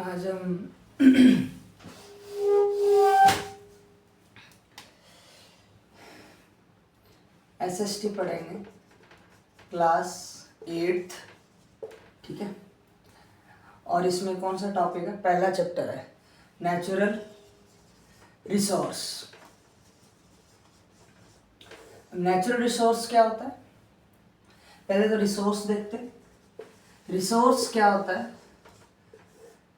आज हम एसएसटी पढ़ेंगे, क्लास 8th। ठीक है, और इसमें कौन सा टॉपिक है? पहला चैप्टर है नेचुरल रिसोर्स। नेचुरल रिसोर्स क्या होता है? पहले तो रिसोर्स देखते हैं। रिसोर्स क्या होता है?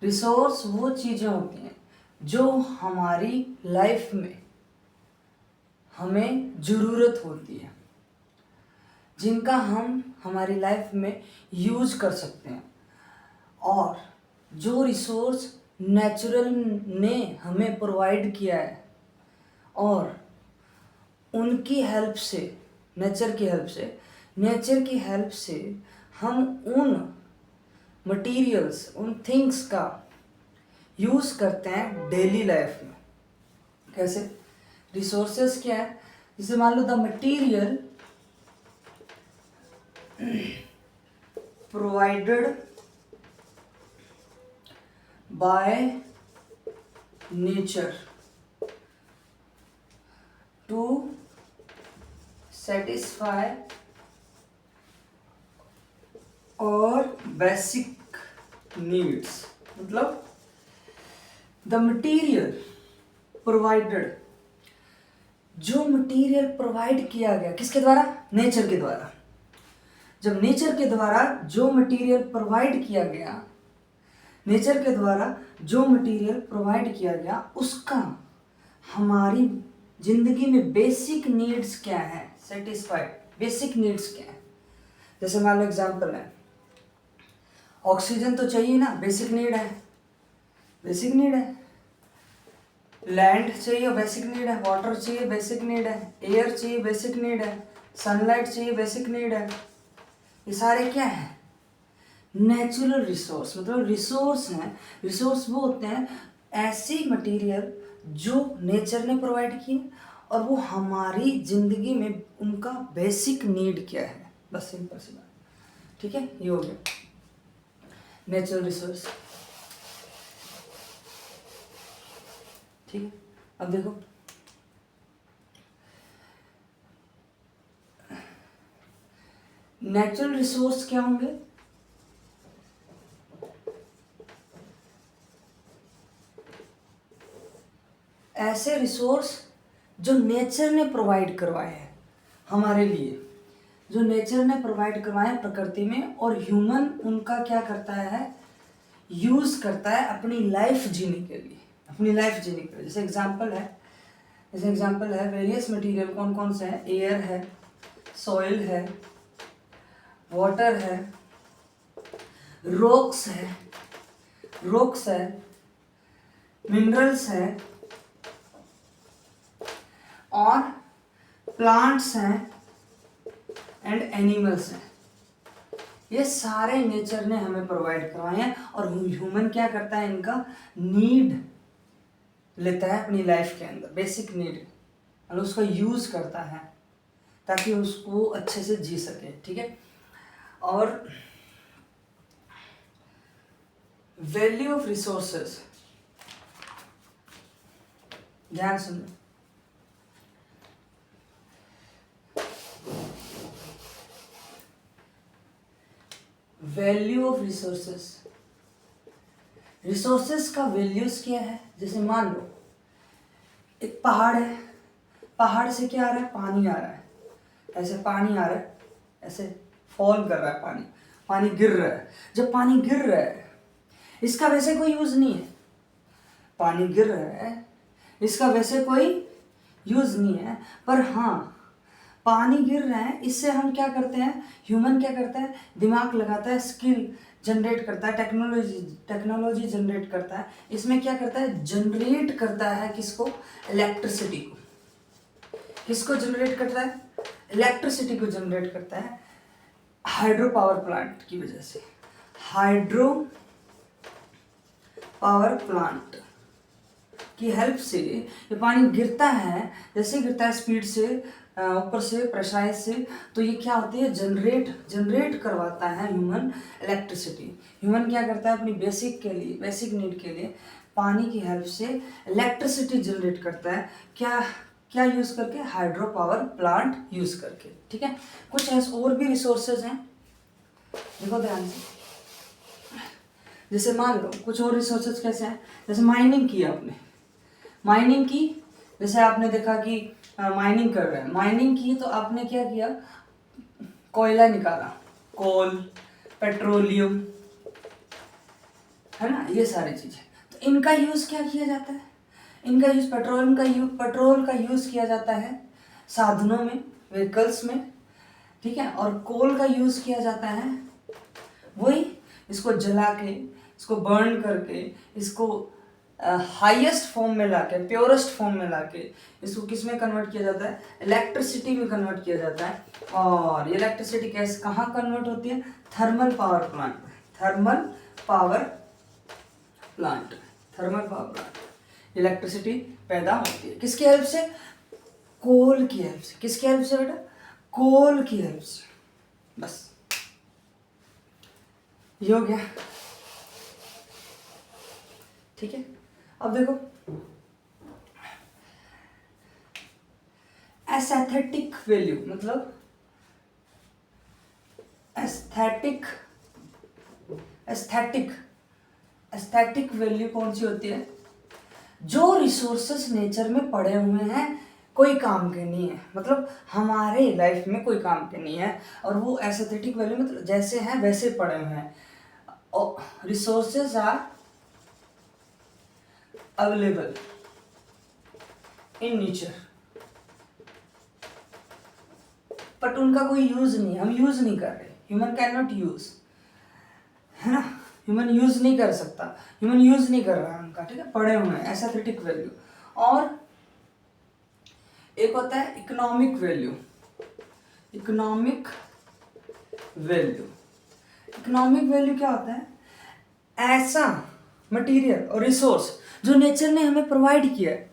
रिसोर्स वो चीज़ें होती हैं जो हमारी लाइफ में हमें ज़रूरत होती है, जिनका हम हमारी लाइफ में यूज कर सकते हैं, और जो रिसोर्स नेचुरल ने हमें प्रोवाइड किया है, और उनकी हेल्प से, नेचर की हेल्प से हम उन मटेरियल्स, उन थिंग्स का यूज़ करते हैं डेली लाइफ में। कैसे? रिसोर्सेस क्या है? जैसे मान लो the material provided by nature to satisfy our basic needs. मतलब द मटीरियल प्रोवाइडेड, जो मटेरियल प्रोवाइड किया गया किसके द्वारा? नेचर के द्वारा। जब नेचर के द्वारा जो मटेरियल प्रोवाइड किया गया, नेचर के द्वारा जो मटेरियल प्रोवाइड किया गया, उसका हमारी जिंदगी में बेसिक नीड्स क्या है? सेटिस्फाइड बेसिक नीड्स क्या है? जैसे मान लो एग्जांपल है, ऑक्सीजन तो चाहिए ना, बेसिक नीड है, बेसिक नीड है। लैंड चाहिए, बेसिक नीड है। वाटर चाहिए, बेसिक नीड है। एयर चाहिए, बेसिक नीड है। सनलाइट चाहिए, बेसिक नीड है। ये सारे क्या है? Natural resource. मतलब रिसोर्स हैं, रिसोर्स वो होते हैं ऐसी मटेरियल जो नेचर ने प्रोवाइड की, और वो हमारी जिंदगी में उनका बेसिक नीड क्या है, बस सिंपल सी बात। ठीक है, ये हो गया नेचुरल रिसोर्स। ठीक है, अब देखो नेचुरल रिसोर्स क्या होंगे? ऐसे रिसोर्स जो नेचर ने प्रोवाइड करवाए हैं हमारे लिए, जो नेचर ने प्रोवाइड करवाए हैं प्रकृति में, और ह्यूमन उनका क्या करता है? यूज करता है अपनी लाइफ जीने के लिए, अपनी लाइफ जीने के लिए। जैसे एग्जांपल है वेरियस मटेरियल। कौन कौन से हैं? एयर है, सॉइल है, वाटर है, रॉक्स है, मिनरल्स है, और प्लांट्स हैं एंड एनिमल्स हैं। ये सारे नेचर ने हमें प्रोवाइड करवाए हैं, और ह्यूमन क्या करता है? इनका नीड लेता है अपनी लाइफ के अंदर, बेसिक नीड, और उसका यूज करता है ताकि उसको अच्छे से जी सके। ठीक है, और वैल्यू ऑफ रिसोर्सेस, ध्यान सुनो। वैल्यू ऑफ रिसोर्सेस, रिसोर्सेस का वैल्यूज क्या है? जैसे मान लो एक पहाड़ है, पहाड़ से क्या आ रहा है? पानी आ रहा है। ऐसे पानी आ रहा है, ऐसे फॉल कर रहा है पानी, पानी गिर रहा है। जब पानी गिर रहा है, इसका वैसे कोई यूज नहीं है। पानी गिर रहा है, इसका वैसे कोई यूज नहीं है, पर हाँ पानी गिर रहा है, इससे हम क्या करते हैं? ह्यूमन क्या करता है? दिमाग लगाता है, स्किल जनरेट करता है, टेक्नोलॉजी जनरेट करता है। इसमें क्या करता है? जनरेट करता है किसको? इलेक्ट्रिसिटी को। किसको जनरेट करता है? इलेक्ट्रिसिटी को जनरेट करता है हाइड्रो पावर प्लांट की वजह से। हाइड्रो पावर प्लांट की हेल्प से ये पानी गिरता है, जैसे गिरता है स्पीड से, ऊपर से प्रेशराइज से, तो ये क्या होती है, जनरेट करवाता है ह्यूमन इलेक्ट्रिसिटी। ह्यूमन क्या करता है अपनी बेसिक नीड के लिए पानी की हेल्प से इलेक्ट्रिसिटी जनरेट करता है। क्या क्या यूज़ करके, हाइड्रो पावर प्लांट यूज़ करके। ठीक है, कुछ ऐसे और भी रिसोर्सेज हैं, देखो ध्यान से। जैसे मान लो कुछ और रिसोर्सेज कैसे हैं, जैसे माइनिंग की आपने, माइनिंग की, जैसे आपने देखा कि माइनिंग कर रहे हैं, माइनिंग की तो आपने क्या किया, कोयला निकाला, कोल, पेट्रोलियम, है ना, ये सारी चीज़ें। तो इनका यूज़ क्या किया जाता है, इनका यूज़ पेट्रोल का यूज़ किया जाता है साधनों में, व्हीकल्स में। ठीक है, और कोल का यूज़ किया जाता है वही, इसको जला के, इसको बर्न करके, इसको हाईएस्ट फॉर्म में लाके, प्योरेस्ट फॉर्म में लाके इसको किस में कन्वर्ट किया जाता है, इलेक्ट्रिसिटी में कन्वर्ट किया जाता है। और ये इलेक्ट्रिसिटी कैसे कहाँ कन्वर्ट होती है, thermal power plant, thermal power plant, thermal power plant electricity पैदा होती है किसकी हेल्प से, कोल की हेल्प से। किसकी हेल्प से बेटा, कोल की हेल्प से। बस ये हो गया। ठीक है, अब देखो एस्थेटिक वैल्यू, मतलब एस्थेटिक एस्थेटिक वैल्यू कौन सी होती है, जो रिसोर्सेस नेचर में पड़े हुए हैं, कोई काम के नहीं है, मतलब हमारे लाइफ में कोई काम के नहीं है, और वो एस्थेटिक वैल्यू मतलब जैसे हैं वैसे पड़े हुए हैं। Resources are available in nature, but उनका कोई यूज नहीं, हम यूज नहीं कर रहे, ह्यूमन कैन नॉट यूज, है ना, ह्यूमन यूज नहीं कर सकता, ह्यूमन यूज नहीं कर रहा है उनका। ठीक है, पड़े हुए हैं, एस्थेटिक वैल्यू। और एक होता है economic value, economic value. Economic value क्या होता है, ऐसा मटेरियल और रिसोर्स जो नेचर ने हमें प्रोवाइड किया है,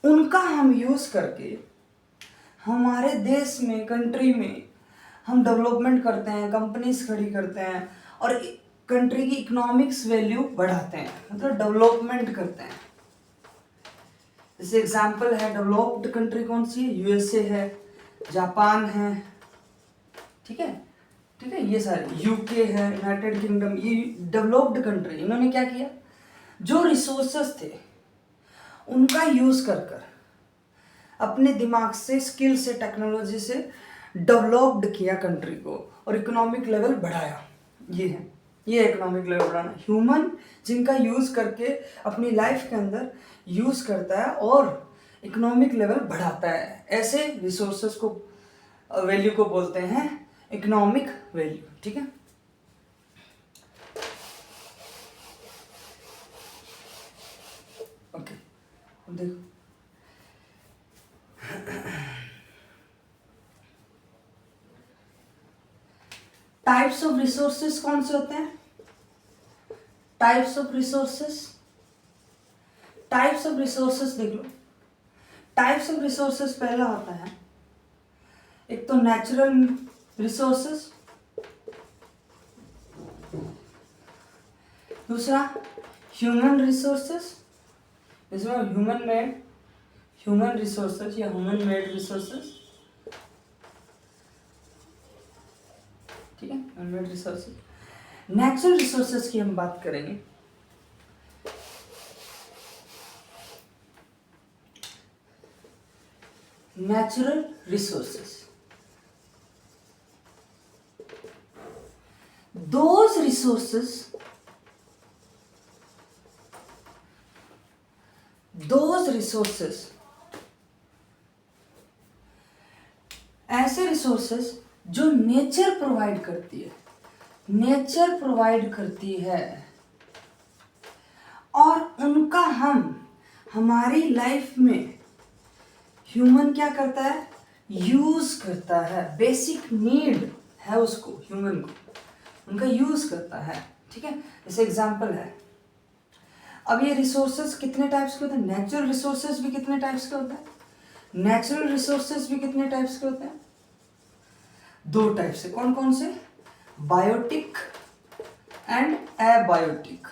उनका हम यूज करके हमारे देश में, कंट्री में हम डेवलपमेंट करते हैं, कंपनीज खड़ी करते हैं, और कंट्री की इकोनॉमिक्स वैल्यू बढ़ाते हैं, मतलब डेवलपमेंट करते हैं। जैसे एग्जांपल है, डेवलप्ड कंट्री कौन सी है, यूएसए है, जापान है, ठीक है, ठीक है, ये सारे, यूके है, यूनाइटेड किंगडम, ये डेवलप्ड कंट्री। इन्होंने क्या किया, जो रिसोर्सेस थे उनका यूज कर कर अपने दिमाग से, स्किल से, टेक्नोलॉजी से डेवलप्ड किया कंट्री को, और इकोनॉमिक लेवल बढ़ाया। ये है, ये इकोनॉमिक लेवल बढ़ाना। ह्यूमन जिनका यूज करके अपनी लाइफ के अंदर यूज करता है और इकोनॉमिक लेवल बढ़ाता है, ऐसे रिसोर्सेस को, वैल्यू को बोलते हैं इकोनॉमिक वैल्यू। ठीक है, ओके, अब देखो टाइप्स ऑफ रिसोर्सेस कौन से होते हैं, types of resources, types of resources देख लो। टाइप्स ऑफ रिसोर्सेस पहला होता है, एक तो नेचुरल रिसोर्सेस, दूसरा ह्यूमन रिसोर्सेस, इसमें ह्यूमन रिसोर्सेस या ह्यूमन मेड रिसोर्सेस। ठीक है, human made resources. Natural resources की हम बात करेंगे, नेचुरल रिसोर्सेस, those resources ऐसे रिसोर्सेस जो नेचर प्रोवाइड करती है, नेचर प्रोवाइड करती है, और उनका हम हमारी लाइफ में ह्यूमन क्या करता है, यूज करता है, बेसिक नीड है उसको, ह्यूमन को उनका यूज करता है। ठीक है, जैसे एग्जांपल है, अब ये रिसोर्सेस कितने टाइप्स के होते हैं, नेचुरल रिसोर्सेस भी कितने टाइप्स के होते हैं, नेचुरल रिसोर्सेज भी कितने टाइप्स के होते हैं? 2 टाइप से। कौन कौन से? Biotic and abiotic.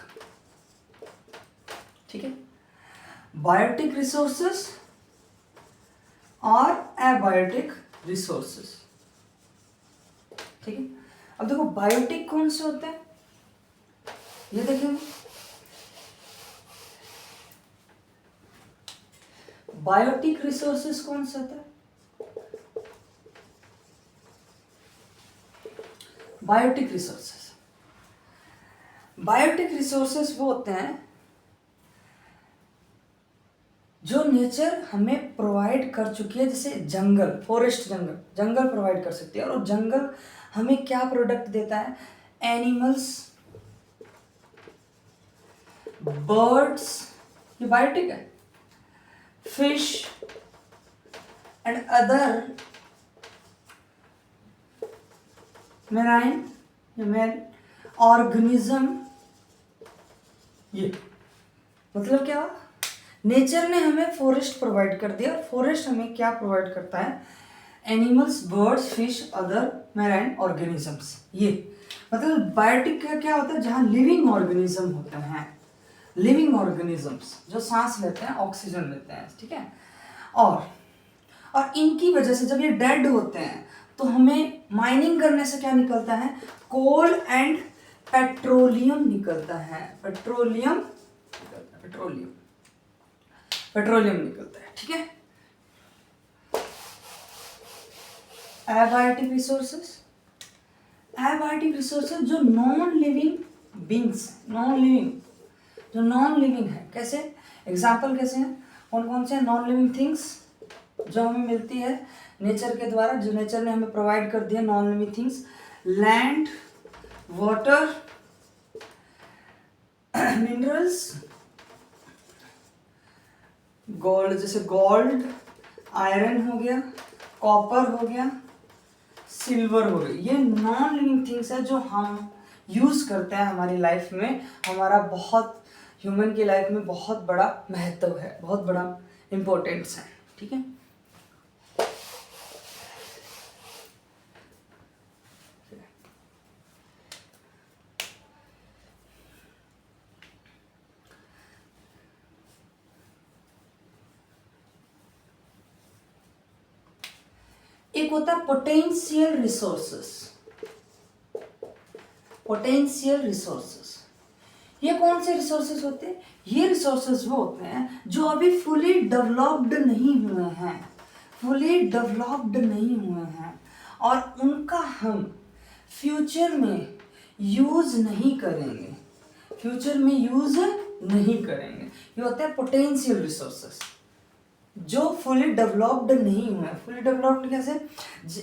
ठीक है, बायोटिक रिसोर्सेस और एबायोटिक रिसोर्सेस। ठीक है, अब देखो बायोटिक कौन से होते हैं, ये देखेंगे। बायोटिक रिसोर्सेस कौन सा होता है? बायोटिक रिसोर्सेस, बायोटिक रिसोर्सेस वो होते हैं जो नेचर हमें प्रोवाइड कर चुकी है, जैसे जंगल, फॉरेस्ट, जंगल प्रोवाइड कर सकती है। और जंगल हमें क्या प्रोडक्ट देता है? एनिमल्स, बर्ड्स, ये बायोटिक है, fish and other marine organism. ये मतलब क्या हुआ? नेचर ने हमें फॉरेस्ट प्रोवाइड कर दिया, और फॉरेस्ट हमें क्या प्रोवाइड करता है? Animals, birds, fish, other marine organisms. ये मतलब बायोटिक का क्या होता है? जहाँ लिविंग ऑर्गेनिज्म होते हैं, लिविंग ऑर्गेनिजम्स जो सांस लेते हैं, ऑक्सीजन लेते हैं। ठीक है, और इनकी वजह से जब ये डेड होते हैं तो हमें माइनिंग करने से क्या निकलता है? कोल एंड पेट्रोलियम निकलता है, पेट्रोलियम निकलता है। ठीक है, एबायोटिक रिसोर्सेज जो नॉन लिविंग बींग्स, जो नॉन लिविंग है। कैसे? एग्जाम्पल कैसे हैं? कौन कौन से नॉन लिविंग थिंग्स जो हमें मिलती है नेचर के द्वारा, जो नेचर ने हमें प्रोवाइड कर दिया? Non living things, land, water, minerals, gold, जैसे गोल्ड, आयरन हो गया, कॉपर हो गया, सिल्वर हो गया। ये नॉन लिविंग थिंग्स है जो हम यूज करते हैं हमारी लाइफ में। हमारा बहुत, ह्यूमन की लाइफ में बहुत बड़ा महत्व है, बहुत बड़ा इम्पोर्टेंस है। ठीक है, एक होता है पोटेंशियल रिसोर्सेस। पोटेंशियल रिसोर्सेस, ये कौन से रिसोर्सेस होते हैं? ये रिसोर्सेस वो होते हैं जो अभी फुली डेवलप्ड नहीं हुए हैं, और उनका हम फ्यूचर में यूज नहीं करेंगे, ये होते हैं पोटेंशियल रिसोर्सेस जो फुली डेवलप्ड नहीं हुए। फुली डेवलप्ड कैसे?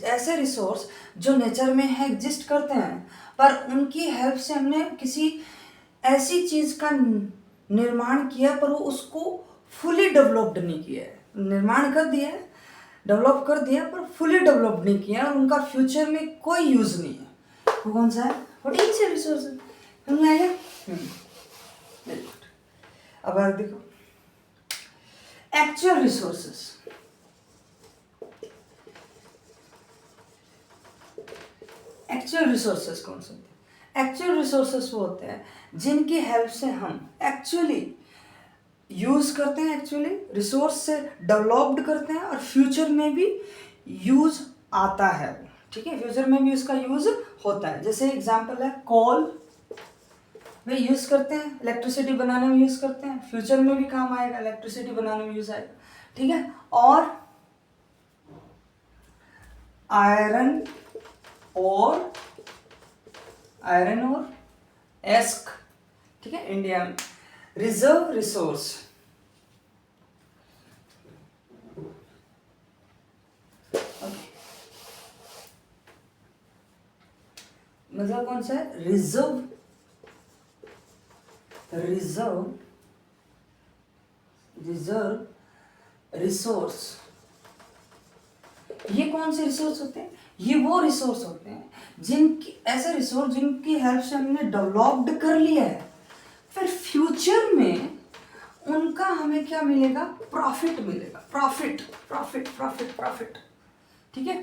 ऐसे रिसोर्स जो नेचर में है, एग्जिस्ट करते हैं, पर उनकी हेल्प से हमने किसी ऐसी चीज का निर्माण किया पर वो उसको फुली डेवलप्ड नहीं किया है। निर्माण कर दिया है, डेवलप कर दिया, पर फुली डेवलप्ड नहीं किया, और उनका फ्यूचर में कोई यूज नहीं है। वो कौन सा है? Potential resource. समझ में आया? Very good. अब आगे देखो, एक्चुअल रिसोर्सेस। एक्चुअल रिसोर्सेस कौन से होते हैं? एक्चुअल रिसोर्सेस वो होते हैं जिनकी हेल्प से हम एक्चुअली यूज करते हैं, एक्चुअली रिसोर्स से डेवलप्ड करते हैं, और फ्यूचर में भी यूज आता है। ठीक है, फ्यूचर में भी उसका यूज होता है। जैसे एग्जांपल है कोल, वे यूज करते हैं, इलेक्ट्रिसिटी बनाने में यूज करते हैं, फ्यूचर में भी काम आएगा, इलेक्ट्रिसिटी बनाने में यूज आएगा। ठीक है, और आयरन और एस्क। ठीक है, इंडिया में रिजर्व रिसोर्स। मतलब कौन सा है? Reserve resource. ये कौन से रिसोर्स होते हैं? ये वो रिसोर्स होते हैं ऐसे रिसोर्स जिनकी हेल्प से हमने डेवलप्ड कर लिया है, फिर फ्यूचर में उनका हमें क्या मिलेगा, प्रॉफिट मिलेगा, प्रॉफिट प्रॉफिट प्रॉफिट प्रॉफिट, ठीक है।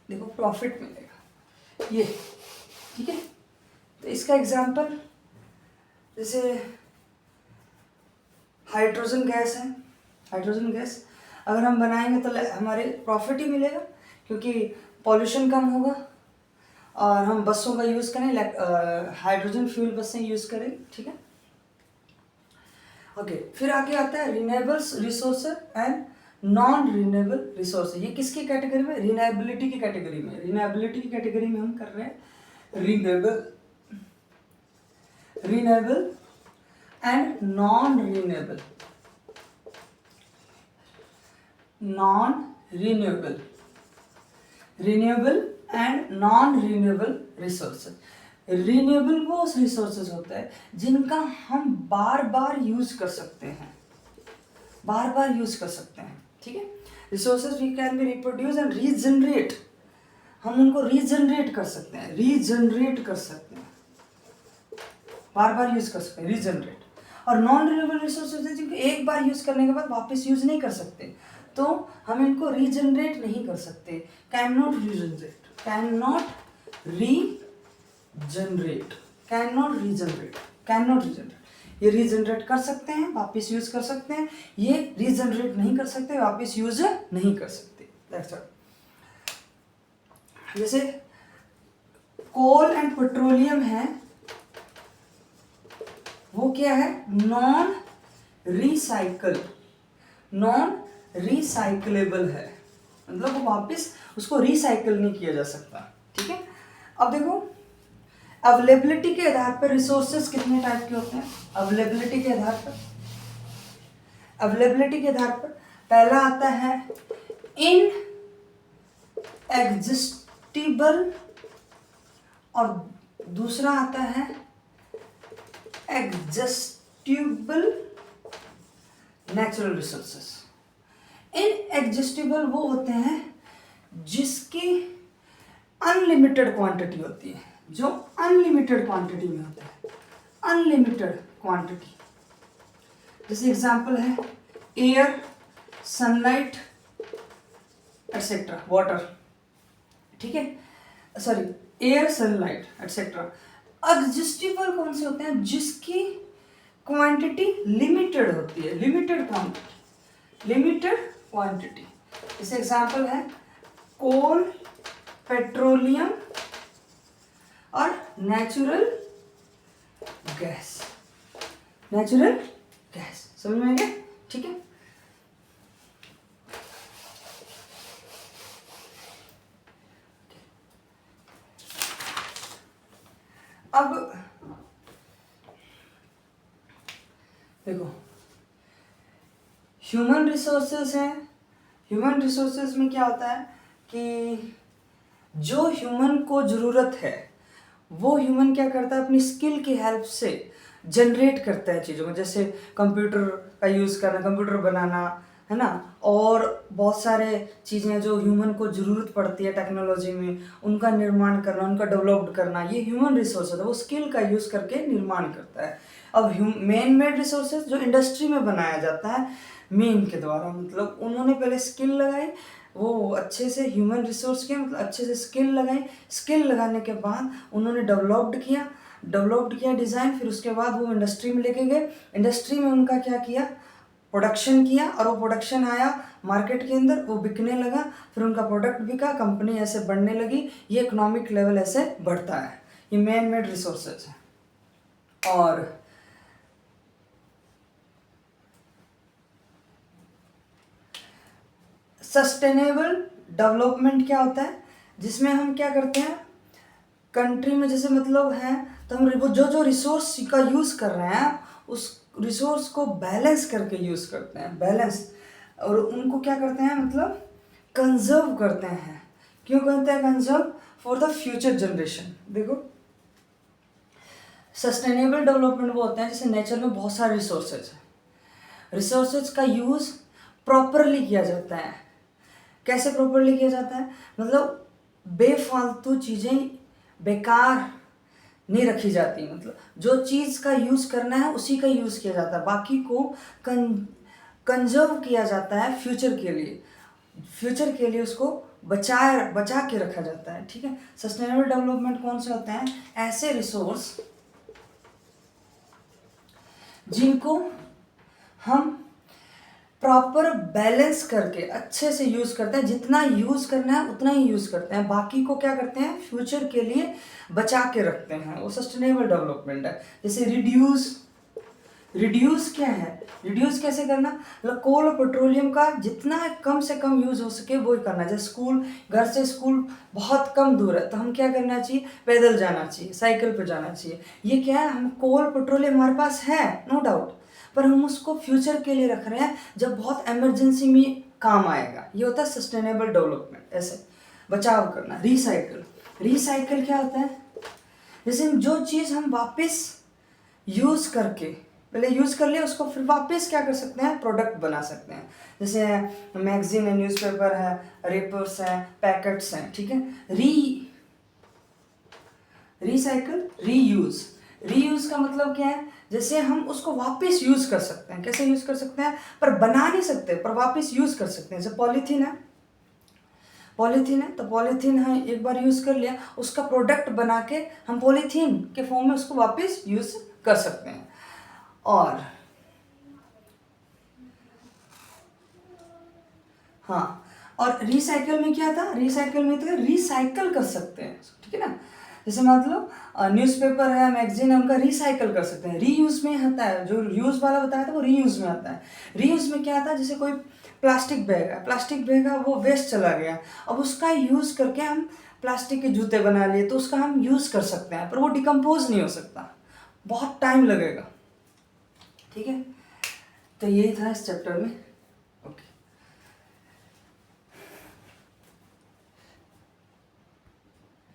देखो प्रॉफिट मिलेगा ये, ठीक है। तो इसका एग्जांपल जैसे हाइड्रोजन गैस है, हाइड्रोजन गैस अगर हम बनाएंगे तो हमारे प्रॉफिट ही मिलेगा, क्योंकि पॉल्यूशन कम होगा और हम बसों का यूज़ करें, हाइड्रोजन फ्यूल बसें यूज़ करें, ठीक है। ओके, फिर आगे आता है renewables resources and non renewable resources. ये किसकी कैटेगरी में, रिन्यूएबिलिटी की कैटेगरी में। रिन्यूएबिलिटी की कैटेगरी में हम कर रहे हैं renewable and non renewable, renewable and non renewable resources. Renewable वो रिसोर्सेज होता है जिनका हम बार बार यूज कर सकते हैं, बार बार यूज कर सकते हैं, ठीक है। Resources we can be reproduce and regenerate, हम उनको रीजनरेट कर सकते हैं, रीजनरेट कर सकते हैं, बार बार यूज कर सकते हैं, रीजनरेट। और नॉन रिन्यूएबल रिसोर्सेज है जिनको एक बार यूज करने के बाद वापस यूज नहीं कर सकते, तो हम इनको रीजनरेट नहीं कर सकते, can not regenerate, can not regenerate. ये रीजनरेट कर सकते हैं, वापस यूज कर सकते हैं, ये रीजनरेट नहीं कर सकते, वापस यूज नहीं कर सकते, दैट्स ऑल। जैसे कोल एंड पेट्रोलियम है, वो क्या है, नॉन रिसाइकलेबल है, मतलब वो वापस उसको रिसाइकल नहीं किया जा सकता, ठीक है। अब देखो अवेलेबिलिटी के आधार पर रिसोर्सेज कितने टाइप के होते हैं। अवेलेबिलिटी के आधार पर पहला आता है इन एग्जिस्टिबल और दूसरा आता है एग्जिस्टिबल नेचुरल रिसोर्सेस। इनएग्जिस्टिबल वो होते हैं जिसकी अनलिमिटेड क्वांटिटी होती है, जो अनलिमिटेड क्वांटिटी में होता है, अनलिमिटेड क्वांटिटी। जैसे एग्जांपल है एयर, सनलाइट एटसेट्रा, वाटर, ठीक है, सॉरी एयर, सनलाइट एटसेट्रा। एग्जिस्टिबल कौन से होते हैं, जिसकी क्वांटिटी लिमिटेड होती है, लिमिटेड क्वांटिटी। जैसे एग्जांपल है कोल, पेट्रोलियम और नेचुरल गैस, समझ में आ गया, ठीक है। अब देखो ह्यूमन रिसोर्सेज हैं, ह्यूमन रिसोर्सेज में क्या होता है कि जो ह्यूमन को ज़रूरत है वो ह्यूमन क्या करता है, अपनी स्किल की हेल्प से जनरेट करता है चीज़ों को। जैसे कंप्यूटर का यूज़ करना, कंप्यूटर बनाना, है ना, और बहुत सारे चीज़ें जो ह्यूमन को ज़रूरत पड़ती है टेक्नोलॉजी में, उनका निर्माण करना, उनका डेवलप्ड करना, ये ह्यूमन रिसोर्सेज है, वो स्किल का यूज़ करके निर्माण करता है। अब मैन मेड रिसोर्सेज जो इंडस्ट्री में बनाया जाता है मेन के द्वारा, मतलब उन्होंने पहले स्किल लगाई, वो अच्छे से ह्यूमन रिसोर्स के मतलब अच्छे से स्किल लगाई, स्किल लगाने के बाद उन्होंने डेवलप्ड किया डिज़ाइन, फिर उसके बाद वो इंडस्ट्री में लेके गए, इंडस्ट्री में उनका क्या किया, प्रोडक्शन किया, और वो प्रोडक्शन आया मार्केट के अंदर, वो बिकने लगा, फिर उनका प्रोडक्ट बिका, कंपनी ऐसे बढ़ने लगी, ये इकोनॉमिक लेवल ऐसे बढ़ता है। ये मैन मेड रिसोर्सेज है। और सस्टेनेबल डेवलपमेंट क्या होता है, जिसमें हम क्या करते हैं, कंट्री में जैसे मतलब है, तो हम वो जो रिसोर्स का यूज़ कर रहे हैं उस रिसोर्स को बैलेंस करके यूज़ करते हैं, बैलेंस, और उनको क्या करते हैं, मतलब कंजर्व करते हैं। क्यों करते हैं conserve, for the future generation. देखो सस्टेनेबल डेवलपमेंट वो होता है जैसे नेचर में बहुत सारे रिसोर्सेज हैं, रिसोर्सेज का यूज़ प्रॉपरली किया जाता है। कैसे प्रॉपरली किया जाता है, मतलब बेफालतू चीज़ें, बेकार नहीं रखी जाती, मतलब जो चीज़ का यूज़ करना है उसी का यूज़ किया जाता है, बाकी को कंजर्व किया जाता है फ्यूचर के लिए, फ्यूचर के लिए उसको बचा के रखा जाता है, ठीक है। सस्टेनेबल डेवलपमेंट कौन से होते हैं? ऐसे रिसोर्स जिनको हम प्रॉपर बैलेंस करके अच्छे से यूज़ करते हैं, जितना यूज़ करना है उतना ही यूज़ करते हैं, बाकी को क्या करते हैं? फ्यूचर के लिए बचा के रखते हैं, वो सस्टेनेबल डेवलपमेंट है। जैसे रिड्यूस क्या है? रिड्यूस कैसे करना? मतलब कोल और पेट्रोलियम का जितना कम से कम यूज़ हो सके वो ही करना। जैसे घर से स्कूल बहुत कम दूर है तो हम क्या करना चाहिए? पैदल जाना चाहिए, साइकिल पे जाना चाहिए। ये क्या है? हम कोल पेट्रोलियम हमारे पास है, नो डाउट, पर हम उसको फ्यूचर के लिए रख रहे हैं जब बहुत इमरजेंसी में काम आएगा। ये होता है सस्टेनेबल डेवलपमेंट। ऐसे बचाव करना। रिसाइकल क्या होता है? जैसे जो चीज़ हम वापस यूज़ करके, पहले यूज़ कर लिया उसको, फिर वापस क्या कर सकते हैं? प्रोडक्ट बना सकते हैं। जैसे मैगजीन है, न्यूज़पेपर है, रेपर्स हैं, पैकेट्स हैं, ठीक है। रिसाइकल, रीयूज़ का मतलब क्या है? जैसे हम उसको वापस यूज़ कर सकते हैं। कैसे यूज़ कर सकते हैं? पर बना नहीं सकते, पर वापस यूज़ कर सकते हैं। जैसे पॉलीथीन है तो पॉलीथीन है, एक बार यूज़ कर लिया, उसका प्रोडक्ट बना के हम पॉलीथीन के फॉर्म में उसको वापस यूज़ कर सकते हैं। और हाँ, और रिसाइकल में क्या था? रिसाइकल में तो रिसाइकल कर सकते हैं, ठीक है ना। जैसे मतलब न्यूज़पेपर है, मैगजीन है, उनका रिसाइकल कर सकते हैं। रीयूज़ में आता है, जो यूज़ वाला बताया था वो रीयूज़ में आता है। रीयूज़ में क्या आता है? जैसे कोई प्लास्टिक बैग है, वो वेस्ट चला गया, अब उसका यूज़ करके हम प्लास्टिक के जूते बना लिए तो उसका हम यूज़ कर सकते हैं, पर वो डिकम्पोज नहीं हो सकता, बहुत टाइम लगेगा, ठीक है। तो यही था इस चैप्टर में।